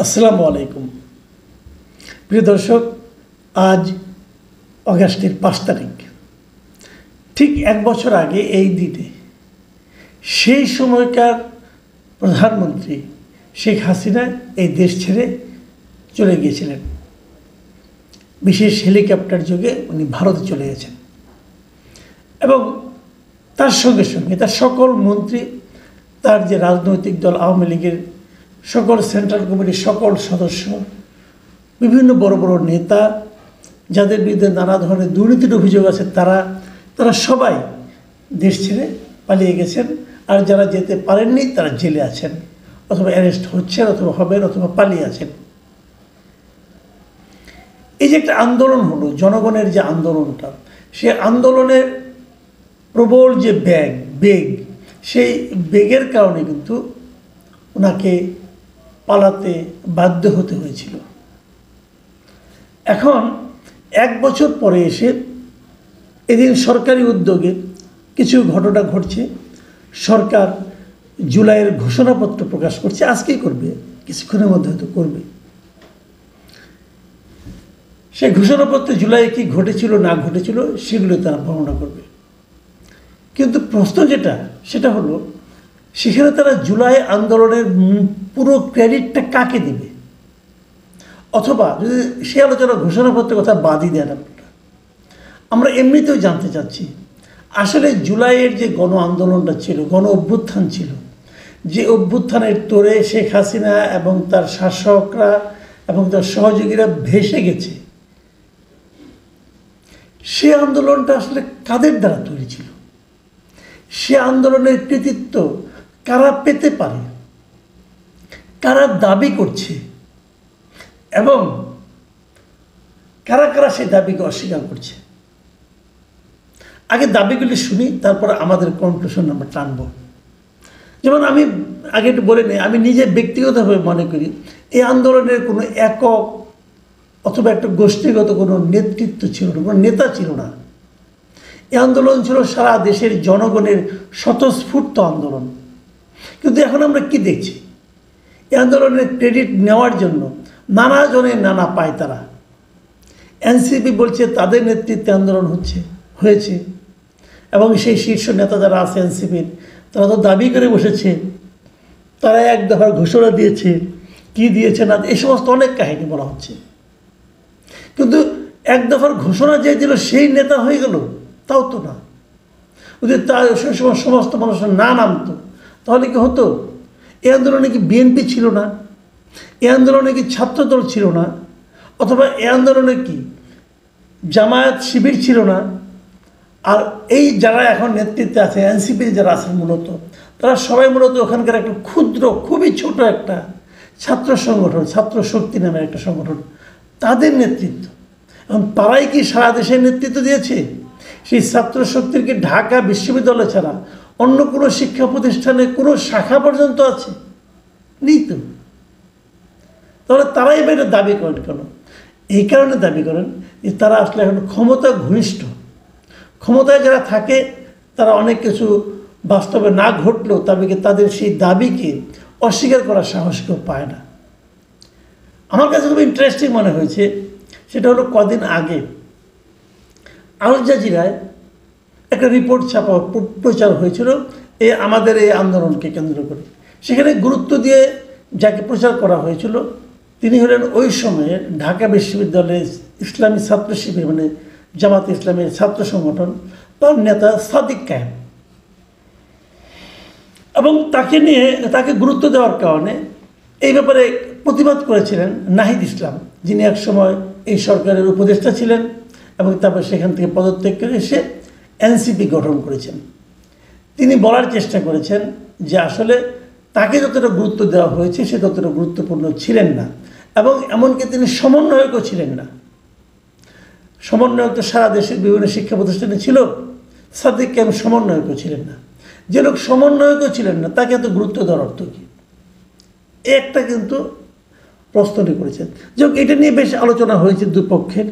আসসালামু আলাইকুম প্রিয় দর্শক, আজ অগাস্টের 5 তারিখ, ঠিক এক বছর আগে এই দিনে সেই সময়কার প্রধানমন্ত্রী শেখ হাসিনা এই দেশ ছেড়ে চলে গিয়েছিলেন। বিশেষ হেলিকপ্টার যোগে উনি ভারতে চলে গেছেন এবং তার সঙ্গে সঙ্গে তার সকল মন্ত্রী, তার যে রাজনৈতিক দল আওয়ামী লীগের সকল সেন্ট্রাল কমিটির সকল সদস্য, বিভিন্ন বড় বড় নেতা যাদের বিরুদ্ধে নানা ধরনের দুর্নীতির অভিযোগ আছে, তারা সবাই দেশ ছেড়ে পালিয়ে গেছেন। আর যারা যেতে পারেননি তারা জেলে আছেন, অথবা অ্যারেস্ট হচ্ছেন, অথবা হবেন, অথবা পালিয়ে আছেন। এই যে একটা আন্দোলন হলো, জনগণের যে আন্দোলনটা, সে আন্দোলনের প্রবল যে বেগ, সেই বেগের কারণে কিন্তু ওনাকে পালাতে বাধ্য হতে হয়েছিল। এখন এক বছর পরে এসে এদিন সরকারি উদ্যোগে কিছু ঘটনা ঘটছে। সরকার জুলাইয়ের ঘোষণাপত্র প্রকাশ করছে, আজকেই করবে, কিছুক্ষণের মধ্যে হয়তো করবে। সেই ঘোষণাপত্রে জুলাইয়ে কী ঘটেছিল না ঘটেছিল সেগুলো তারা বর্ণনা করবে। কিন্তু প্রশ্ন সেটা হলো, সেখানে তারা জুলাই আন্দোলনের পুরো ক্রেডিটটা কাকে দেবে? অথবা যদি সে আলোচনা ঘোষণাপত্রের কথা বাদই দেন, আমরা এমনিতেও জানতে চাচ্ছি আসলে জুলাইয়ের যে গণ আন্দোলনটা ছিল, গণ অভ্যুত্থান ছিল, যে অভ্যুত্থানের তোড়ে শেখ হাসিনা এবং তার শাসকরা এবং তার সহযোগীরা ভেসে গেছে, সে আন্দোলনটা আসলে কাদের দ্বারা তৈরি ছিল? সে আন্দোলনের কৃতিত্ব কারা পেতে পারে, কারা দাবি করছে এবং কারা কারা সেই দাবিকে অস্বীকার করছে? আগে দাবিগুলি শুনি, তারপর আমাদের কনক্লুশন আমরা টানব। যেমন আমি আগে একটু বলে নিই, আমি নিজে ব্যক্তিগতভাবে মনে করি এই আন্দোলনের কোনো একক অথবা একটা গোষ্ঠীগত কোনো নেতৃত্ব ছিল না, কোনো নেতা ছিল না। এই আন্দোলন ছিল সারা দেশের জনগণের স্বতঃস্ফূর্ত আন্দোলন। কিন্তু এখন আমরা কি দেখছি? এই আন্দোলনের ক্রেডিট নেওয়ার জন্য নানা জনের নানা পায়তারা। এনসিপি বলছে তাদের নেতৃত্বে আন্দোলন হয়েছে এবং সেই শীর্ষ নেতা যারা আছে এনসিপির, তারা তো দাবি করে বসেছে, তারা এক দফার ঘোষণা দিয়েছে, কি দিয়েছে না, এই সমস্ত অনেক কাহিনী বলা হচ্ছে। কিন্তু এক দফার ঘোষণা যে দিল সেই নেতা হয়ে গেল, তাও তো না। যদি তার সেই সময় সমস্ত মানুষের না নামতো তাহলে কি হতো? এই আন্দোলনে কি বিএনপি ছিল না? এই আন্দোলনে কি ছাত্রদল ছিল না? অথবা এই আন্দোলনে কি জামায়াত শিবির ছিল না? আর এই যারা এখন নেতৃত্বে আছে, এনসিপি যারা আছেন, মূলত তারা সবাই মূলত ওখানকার একটা ক্ষুদ্র, খুবই ছোট একটা ছাত্র সংগঠন, ছাত্র শক্তি নামের একটা সংগঠন, তাদের নেতৃত্ব। এখন তারাই কি সারা দেশের নেতৃত্ব দিয়েছে? সেই ছাত্র শক্তির কি ঢাকা বিশ্ববিদ্যালয় ছাড়া অন্য কোনো শিক্ষা প্রতিষ্ঠানে কোনো শাখা পর্যন্ত আছে? নেই তো। তাহলে তারাই এটা দাবি করেন কেন? এই কারণে দাবি করেন যে তারা আসলে এখন ক্ষমতা ঘনিষ্ঠ। ক্ষমতায় যারা থাকে তারা অনেক কিছু বাস্তবে না ঘটলেও তাদের সেই দাবিকে অস্বীকার করার সাহস কেউ পায় না। আমার কাছে খুব ইন্টারেস্টিং মনে হয়েছে, সেটা হলো কদিন আগে আল জাজিরায় একটা রিপোর্ট প্রচার হয়েছিল আমাদের এই আন্দোলনকে কেন্দ্র করে। সেখানে গুরুত্ব দিয়ে যাকে প্রচার করা হয়েছিল তিনি হলেন ওই সময়ে ঢাকা বিশ্ববিদ্যালয়ের ইসলামী ছাত্র শিবির, মানে জামাত ইসলামের ছাত্র সংগঠন, তার নেতা সাদিক কায়েম। এবং তাকে গুরুত্ব দেওয়ার কারণে এই ব্যাপারে প্রতিবাদ করেছিলেন নাহিদ ইসলাম, যিনি এক সময় এই সরকারের উপদেষ্টা ছিলেন এবং তারপর সেখান থেকে পদত্যাগ করে এসে এনসিপি গঠন করেছেন। তিনি বলার চেষ্টা করেছেন যে আসলে তাকে যতটা গুরুত্ব দেওয়া হয়েছে সে ততটা গুরুত্বপূর্ণ ছিলেন না, এবং এমনকি তিনি সমন্বয়কও ছিলেন না। সমন্বয়ক তো সারা দেশের বিভিন্ন শিক্ষা প্রতিষ্ঠানে ছিল, সাদিক কায়েম সমন্বয়কও ছিলেন না। যে লোক সমন্বয়কও ছিলেন না তাকে এত গুরুত্ব দেওয়ার অর্থ কী? একটা কিন্তু প্রশ্নটি করেছেন। যাক, এটা নিয়ে বেশ আলোচনা হয়েছে দুপক্ষের,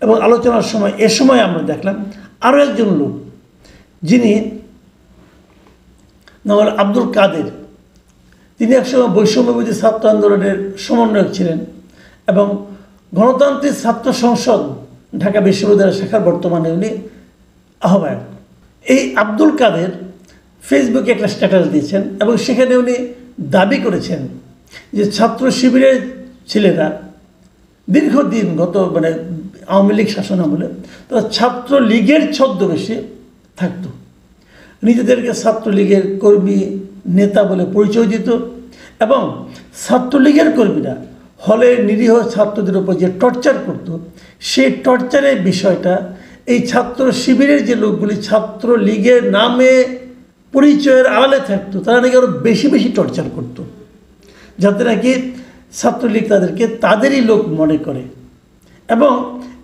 এবং আলোচনার সময় আমরা দেখলাম আরও একজন লোক, যিনি নাম আব্দুল কাদের, তিনি একসময় বৈষম্যবিরোধী ছাত্র আন্দোলনের সমন্বয়ক ছিলেন এবং গণতান্ত্রিক ছাত্র সংসদ ঢাকা বিশ্ববিদ্যালয় শাখার বর্তমানে উনি আহ্বায়ক। এই আব্দুল কাদের ফেসবুকে একটা স্ট্যাটাস দিয়েছেন এবং সেখানে উনি দাবি করেছেন যে ছাত্র শিবিরের ছেলেরা দীর্ঘদিন আওয়ামী লীগ শাসন আমলে তারা ছাত্রলীগের ছদ্মবেশে থাকতো, নিজেদেরকে ছাত্রলীগের কর্মী নেতা বলে পরিচয় দিত এবং ছাত্রলীগের কর্মীরা হলে নিরীহ ছাত্রদের উপর যে টর্চার করত, সেই টর্চারের বিষয়টা এই ছাত্র শিবিরের যে লোকগুলি ছাত্রলীগের নামে পরিচয়ের আড়ালে থাকতো তারা নাকি আরও বেশি বেশি টর্চার করত, যাতে নাকি ছাত্রলীগ তাদেরকে তাদেরই লোক মনে করে। এবং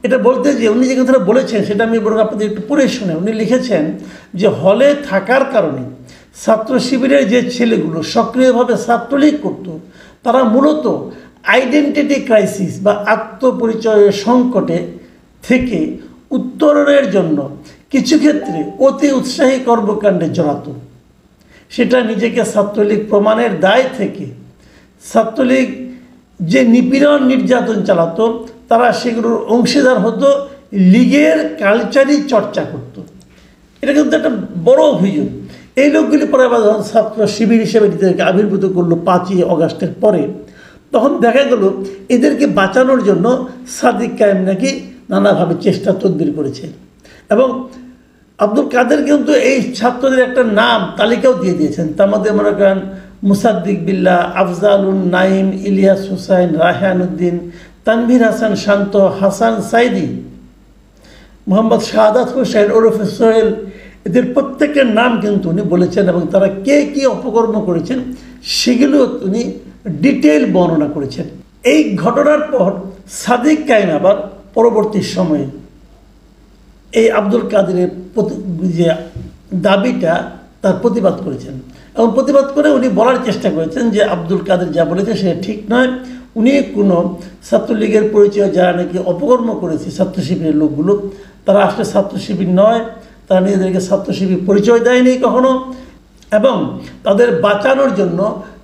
এটা বলতে যে উনি যে কথাটা বলেছেন সেটা আমি বরং আপনাদের একটু পড়ে শুনে। উনি লিখেছেন যে হলে থাকার কারণে ছাত্র শিবিরের যে ছেলেগুলো সক্রিয়ভাবে ছাত্রলীগ করত তারা মূলত আইডেন্টিটি ক্রাইসিস বা আত্মপরিচয়ের সংকটে থেকে উত্তরণের জন্য কিছু ক্ষেত্রে অতি উৎসাহী কর্মকাণ্ডে জড়াতো। সেটা নিজেকে ছাত্রলীগ প্রমাণের দায় থেকে ছাত্রলীগ যে নিপীড়ন নির্যাতন চালাতো তারা সেগুলোর অংশীদার হতো, লীগের কালচারই চর্চা করত। এটা কিন্তু একটা বড় অভিযোগ। এই লোকগুলি পরে আবার ছাত্র শিবির হিসেবে নিজেদেরকে আবির্ভূত করলো 5ই অগাস্টের পরে, তখন দেখা গেল এদেরকে বাঁচানোর জন্য সাদিক কায়েম নাকি নানাভাবে চেষ্টা তদবির করেছে এবং আব্দুল কাদের কিন্তু এই ছাত্রদের একটা নাম তালিকাও দিয়ে দিয়েছেন। তার মধ্যে মনে করেন মুসাদ্দিক বিল্লাহ, আফজালুন নাইম, ইলিয়াস হুসাইন, রায়হান উদ্দিন, তানভীর হাসান শান্ত, হাসান সাইদি, মোহাম্মদ শাহাদাত হুসাইন ওরফে সোহেল, এদের প্রত্যেকের নাম কিন্তু উনি বলেছেন এবং তারা কে কী অপকর্ম করেছেন সেগুলো উনি ডিটেইল বর্ণনা করেছেন। এই ঘটনার পর সাদিক কায়েম আবার পরবর্তী সময়ে এই আব্দুল কাদেরের যে দাবিটা তার প্রতিবাদ করেছেন এবং প্রতিবাদ করে উনি বলার চেষ্টা করেছেন যে আব্দুল কাদের যা বলেছে সেটা ঠিক নয়। উনি কোনো ছাত্রলীগের পরিচয় যারা নাকি অপকর্ম করেছে ছাত্র শিবিরের লোকগুলো, তারা আসলে ছাত্র শিবির নয়, তারা নিজেদেরকে ছাত্র শিবির পরিচয় দেয়নি কখনো এবং তাদের বাঁচানোর জন্য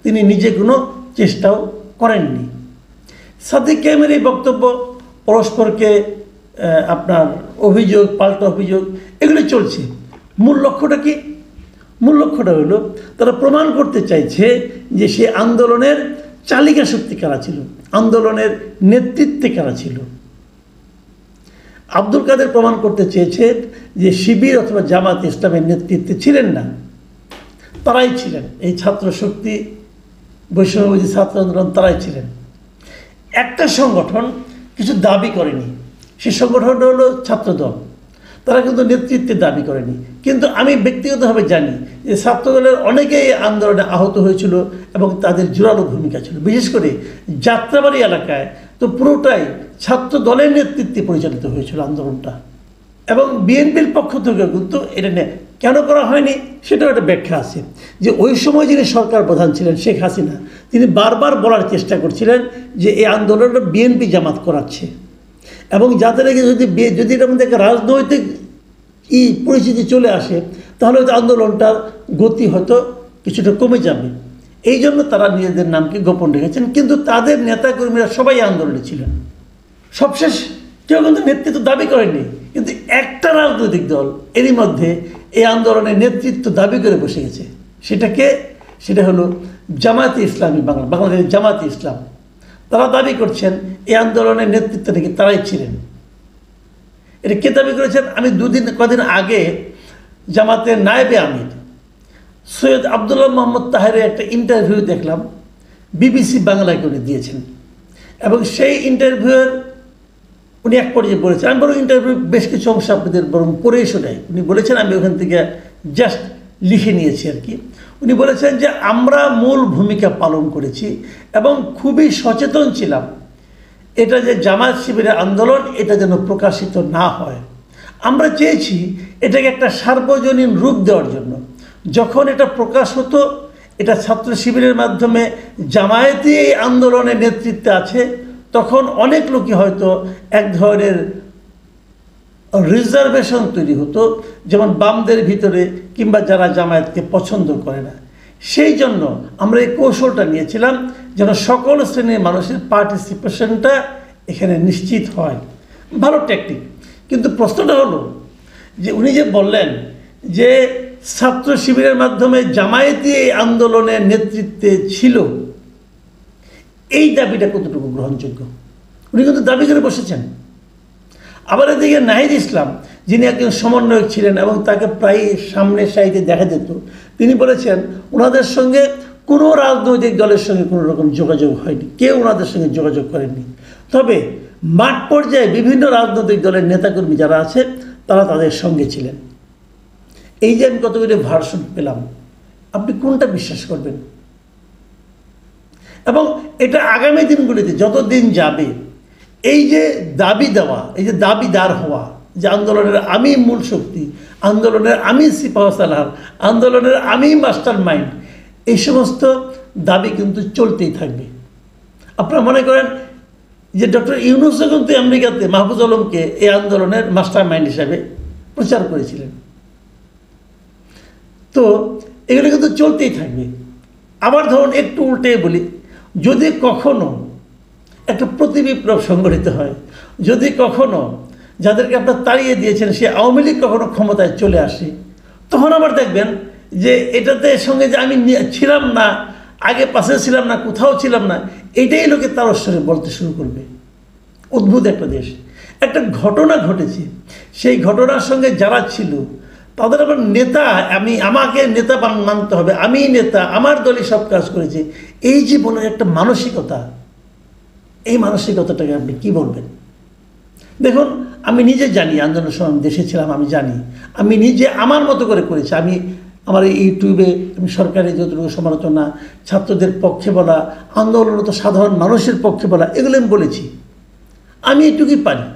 তিনি নিজে কোনো চেষ্টাও করেননি। সাদিক কায়েমের এই বক্তব্য পরস্পরকে আপনার অভিযোগ পাল্টা অভিযোগ এগুলি চলছে। মূল লক্ষ্যটা কি? মূল লক্ষ্যটা হলো তারা প্রমাণ করতে চাইছে যে সে আন্দোলনের চালিকা শক্তি কারা ছিল, আন্দোলনের নেতৃত্বে কারা ছিল। আব্দুল কাদের প্রমাণ করতে চেয়েছে যে শিবির অথবা জামাত ইসলামের নেতৃত্বে ছিলেন না, তারাই ছিলেন এই ছাত্র শক্তি বৈষম্যবিরোধী ছাত্র আন্দোলন, তারাই ছিলেন। একটা সংগঠন কিছু দাবি করেনি, সে সংগঠনটা হলো ছাত্রদল, তারা কিন্তু নেতৃত্বের দাবি করেনি। কিন্তু আমি ব্যক্তিগতভাবে জানি যে ছাত্রদলের অনেকেই আন্দোলনে আহত হয়েছিল এবং তাদের জোরালো ভূমিকা ছিল, বিশেষ করে যাত্রাবাড়ি এলাকায় তো পুরোটাই ছাত্র দলের নেতৃত্বে পরিচালিত হয়েছিল আন্দোলনটা। এবং বিএনপির পক্ষ থেকে কিন্তু এটা নিয়ে কেন করা হয়নি সেটাও একটা ব্যাখ্যা আছে যে ওই সময় যিনি সরকার প্রধান ছিলেন শেখ হাসিনা, তিনি বারবার বলার চেষ্টা করছিলেন যে এই আন্দোলনটা বিএনপি জামাত করাচ্ছে এবং যাতে নাকি যদি এটার মধ্যে একটা রাজনৈতিক পরিস্থিতি চলে আসে তাহলে হয়তো আন্দোলনটার গতি হয়তো কিছুটা কমে যাবে। এই জন্য তারা নিজেদের নামকে গোপন রেখেছেন, কিন্তু তাদের নেতাকর্মীরা সবাই আন্দোলনে ছিলেন। সবশেষ কেউ কিন্তু নেতৃত্ব দাবি করেনি, কিন্তু একটা রাজনৈতিক দল এরই মধ্যে এই আন্দোলনের নেতৃত্ব দাবি করে বসে গেছে। সেটা হলো জামায়াতে ইসলামী বাংলাদেশের জামায়াতে ইসলাম। তারা দাবি করছেন এই আন্দোলনের নেতৃত্ব নাকি তারাই ছিলেন। এটা কে দাবি করেছেন? আমি কদিন আগে জামাতের নায়েবে আমির সৈয়দ আবদুল্লাহ মোহাম্মদ তাহেরের একটা ইন্টারভিউ দেখলাম, বিবিসি বাংলাকে উনি দিয়েছেন এবং সেই ইন্টারভিউয়ের উনি এক পর্যায়ে বলেছেন, আমি বরং ইন্টারভিউ বেশ কিছু অংশ আপনাদের বরং পড়েই শোনাই। উনি বলেছেন, আমি ওখান থেকে জাস্ট লিখে নিয়েছি আর কি। উনি বলেছেন যে আমরা মূল ভূমিকা পালন করেছি এবং খুবই সচেতন ছিলাম এটা যে জামায়াত শিবিরের আন্দোলন এটা যেন প্রকাশিত না হয়। আমরা চেয়েছি এটাকে একটা সার্বজনীন রূপ দেওয়ার জন্য। যখন এটা প্রকাশ হতো এটা ছাত্র শিবিরের মাধ্যমে জামায়াতি এই আন্দোলনের নেতৃত্বে আছে, তখন অনেক লোকই হয়তো এক ধরনের রিজার্ভেশন তৈরি হতো, যেমন বামদের ভিতরে কিংবা যারা জামায়াতকে পছন্দ করে না। সেই জন্য আমরা এই কৌশলটা নিয়েছিলাম যেন সকল শ্রেণীর মানুষের পার্টিসিপেশনটা এখানে নিশ্চিত হয়। ভালো টেকনিক। কিন্তু প্রশ্নটা হলো যে উনি যে বললেন যে ছাত্র শিবিরের মাধ্যমে জামায়াতি এই আন্দোলনের নেতৃত্বে ছিল, এই দাবিটা কতটুকু গ্রহণযোগ্য? উনি কিন্তু দাবি করে বসেছেন। আবার এদিকে নাহিদ ইসলাম, যিনি একজন সমন্বয়ক ছিলেন এবং তাকে প্রায় সামনের সারিতে দেখা যেত, তিনি বলেছেন ওনাদের সঙ্গে কোনো রাজনৈতিক দলের সঙ্গে কোনো রকম যোগাযোগ হয়নি, কেউ ওনাদের সঙ্গে যোগাযোগ করেননি। তবে মাঠ পর্যায়ে বিভিন্ন রাজনৈতিক দলের নেতাকর্মী যারা আছে তারা তাদের সঙ্গে ছিলেন। এই যে আমি কতগুলি ভার্সন পেলাম, আপনি কোনটা বিশ্বাস করবেন? এবং এটা আগামী দিনগুলিতে যত দিন যাবে, এই যে দাবি দেওয়া, এই যে দাবিদার হওয়া, যে আন্দোলনের আমি মূল শক্তি, আন্দোলনের আমি সিপাহসালার, আন্দোলনের আমি মাস্টার মাইন্ড, এই সমস্ত দাবি কিন্তু চলতেই থাকবে। আপনারা মনে করেন যে ডক্টর ইউনূসও কিন্তু আমেরিকাতে মাহফুজ আলমকে এই আন্দোলনের মাস্টার মাইন্ড হিসাবে প্রচার করেছিলেন। তো এগুলো কিন্তু চলতেই থাকবে। আবার ধরুন একটু উল্টে বলি, যদি কখনো একটা প্রতিবিপ্লব সংগঠিত হয়, যদি কখনো যাদেরকে আপনার তাড়িয়ে দিয়েছেন সে আওয়ামী লীগ কখনো ক্ষমতায় চলে আসে, তখন আবার দেখবেন যে এটাতে সঙ্গে যে আমি ছিলাম না, আগে পাশে ছিলাম না, কোথাও ছিলাম না, এটাই লোকে তারস্বরে বলতে শুরু করবে। অদ্ভুত একটা দেশ। একটা ঘটনা ঘটেছে, সেই ঘটনার সঙ্গে যারা ছিল তাদের আবার নেতা, আমাকে নেতা মানতে হবে, আমি নেতা, আমার দলই সব কাজ করেছে, এই জীবনের একটা মানসিকতা, এই মানসিকতাটাকে আপনি কি বলবেন? দেখুন, আমি নিজে জানি আন্দোলনের সময় আমি দেশে ছিলাম, আমি জানি, আমি নিজে আমার মতো করে করেছি। আমি আমার ইউটিউবে আমি সরকারের যতটুকু সমালোচনা, ছাত্রদের পক্ষে বলা, আন্দোলনরত সাধারণ মানুষের পক্ষে বলা, এগুলো আমি বলেছি, আমি এটুকুই পারি।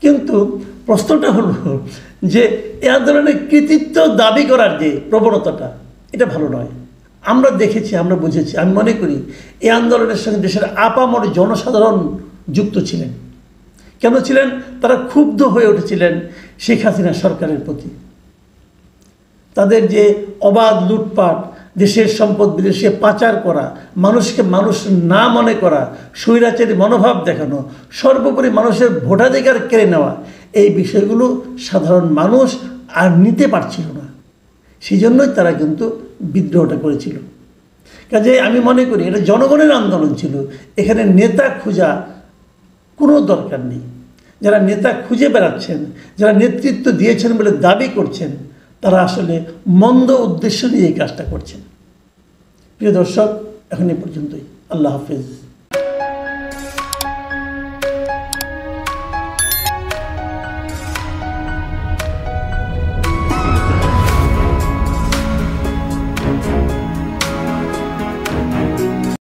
কিন্তু প্রশ্নটা হলো যে এই আন্দোলনের কৃতিত্ব দাবি করার যে প্রবণতাটা, এটা ভালো নয়। আমরা দেখেছি, আমরা বুঝেছি। আমি মনে করি এই আন্দোলনের সঙ্গে দেশের আপামর জনসাধারণ যুক্ত ছিলেন। কেন ছিলেন? তারা ক্ষুব্ধ হয়ে উঠেছিলেন শেখ হাসিনা সরকারের প্রতি। তাদের যে অবাধ লুটপাট, দেশের সম্পদ বিদেশে পাচার করা, মানুষকে মানুষ না মনে করা, স্বৈরাচারী মনোভাব দেখানো, সর্বোপরি মানুষের ভোটাধিকার কেড়ে নেওয়া, এই বিষয়গুলো সাধারণ মানুষ আর নিতে পারছিল না। সেই জন্যই তারা কিন্তু বিদ্রোহটা করেছিল। কাজে আমি মনে করি এটা জনগণের আন্দোলন ছিল, এখানে নেতা খোঁজা কোনো দরকার নেই। যারা নেতা খুঁজে বেড়াচ্ছেন, যারা নেতৃত্ব দিয়েছেন বলে দাবি করছেন, তারা আসলে মন্দ উদ্দেশ্য নিয়ে এই কাজটা করছেন। প্রিয় দর্শক, এখন এ পর্যন্তই। আল্লাহ হাফেজ।